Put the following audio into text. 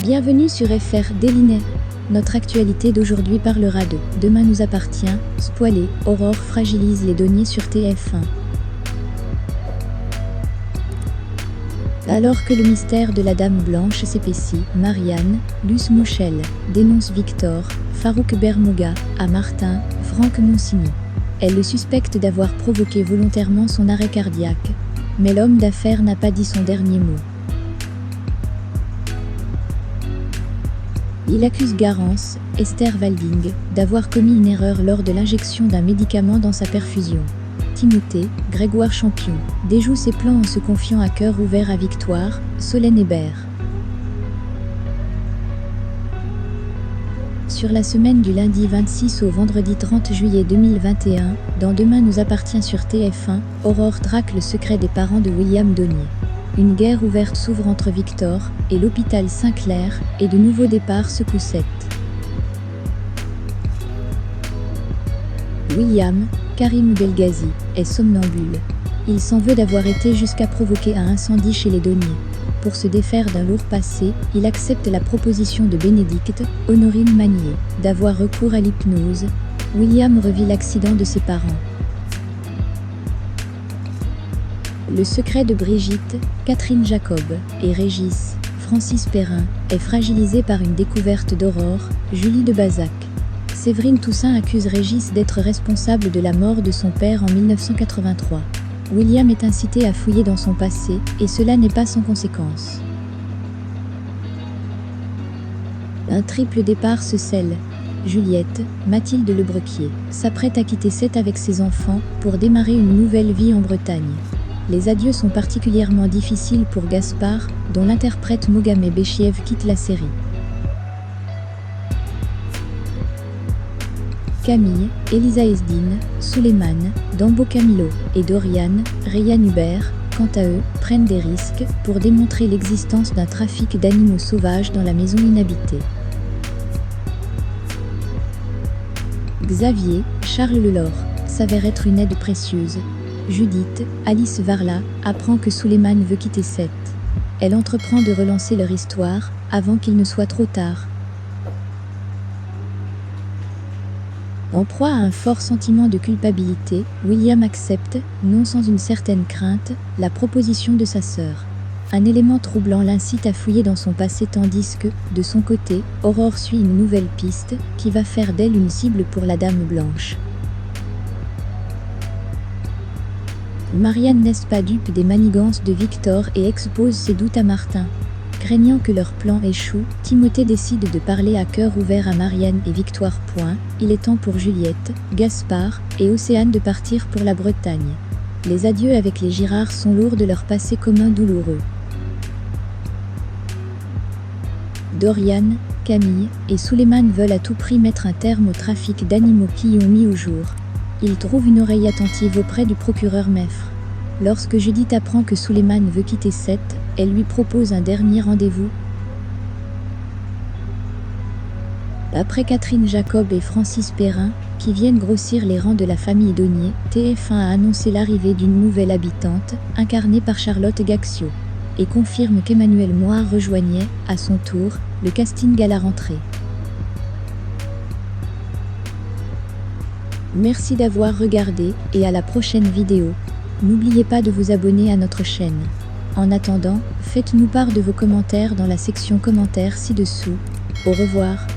Bienvenue sur FR Délinet. Notre actualité d'aujourd'hui parlera de « Demain nous appartient », spoilé, Aurore fragilise les deniers sur TF1. Alors que le mystère de la Dame Blanche s'épaissit, Marianne, Luce Mouchel, dénonce Victor, Farouk Bermouga, à Martin, Franck Moncini. Elle le suspecte d'avoir provoqué volontairement son arrêt cardiaque. Mais l'homme d'affaires n'a pas dit son dernier mot. Il accuse Garance, Esther Walding, d'avoir commis une erreur lors de l'injection d'un médicament dans sa perfusion. Timothée, Grégoire Champion, déjoue ses plans en se confiant à cœur ouvert à Victoire, Solène Hébert. Sur la semaine du lundi 26 au vendredi 30 juillet 2021, dans Demain nous appartient sur TF1, Aurore traque le secret des parents de William Donier. Une guerre ouverte s'ouvre entre Victor et l'hôpital Saint-Clair, et de nouveaux départs secouent Sète. William, Karim Belghazi, est somnambule. Il s'en veut d'avoir été jusqu'à provoquer un incendie chez les Donier. Pour se défaire d'un lourd passé, il accepte la proposition de Bénédicte, Honorine Magnier, d'avoir recours à l'hypnose. William revit l'accident de ses parents. Le secret de Brigitte, Catherine Jacob, et Régis, Francis Perrin, est fragilisé par une découverte d'Aurore, Julie de Bazac. Séverine Toussaint accuse Régis d'être responsable de la mort de son père en 1983. William est incité à fouiller dans son passé, et cela n'est pas sans conséquence. Un triple départ se scelle. Juliette, Mathilde Lebrequier, s'apprête à quitter Sète avec ses enfants pour démarrer une nouvelle vie en Bretagne. Les adieux sont particulièrement difficiles pour Gaspard, dont l'interprète Mogamé Béchiev quitte la série. Camille, Elisa Esdine, Souleymane, Dambo Camilo et Dorian, Rayane Hubert, quant à eux, prennent des risques pour démontrer l'existence d'un trafic d'animaux sauvages dans la maison inhabitée. Xavier, Charles Lelore, s'avère être une aide précieuse. Judith, Alice Varla, apprend que Souleymane veut quitter Sète. Elle entreprend de relancer leur histoire, avant qu'il ne soit trop tard. En proie à un fort sentiment de culpabilité, William accepte, non sans une certaine crainte, la proposition de sa sœur. Un élément troublant l'incite à fouiller dans son passé tandis que, de son côté, Aurore suit une nouvelle piste, qui va faire d'elle une cible pour la Dame Blanche. Marianne n'est pas dupe des manigances de Victor et expose ses doutes à Martin. Craignant que leur plan échoue, Timothée décide de parler à cœur ouvert à Marianne et Victoire. Il est temps pour Juliette, Gaspard et Océane de partir pour la Bretagne. Les adieux avec les Girard sont lourds de leur passé commun douloureux. Dorian, Camille et Souleymane veulent à tout prix mettre un terme au trafic d'animaux qui y ont mis au jour. Ils trouvent une oreille attentive auprès du procureur Meffre. Lorsque Judith apprend que Souleymane veut quitter Sète, elle lui propose un dernier rendez-vous. Après Catherine Jacob et Francis Perrin, qui viennent grossir les rangs de la famille Donier, TF1 a annoncé l'arrivée d'une nouvelle habitante, incarnée par Charlotte Gaxio, et confirme qu'Emmanuel Moir rejoignait, à son tour, le casting à la rentrée. Merci d'avoir regardé, et à la prochaine vidéo. N'oubliez pas de vous abonner à notre chaîne. En attendant, faites-nous part de vos commentaires dans la section commentaires ci-dessous. Au revoir.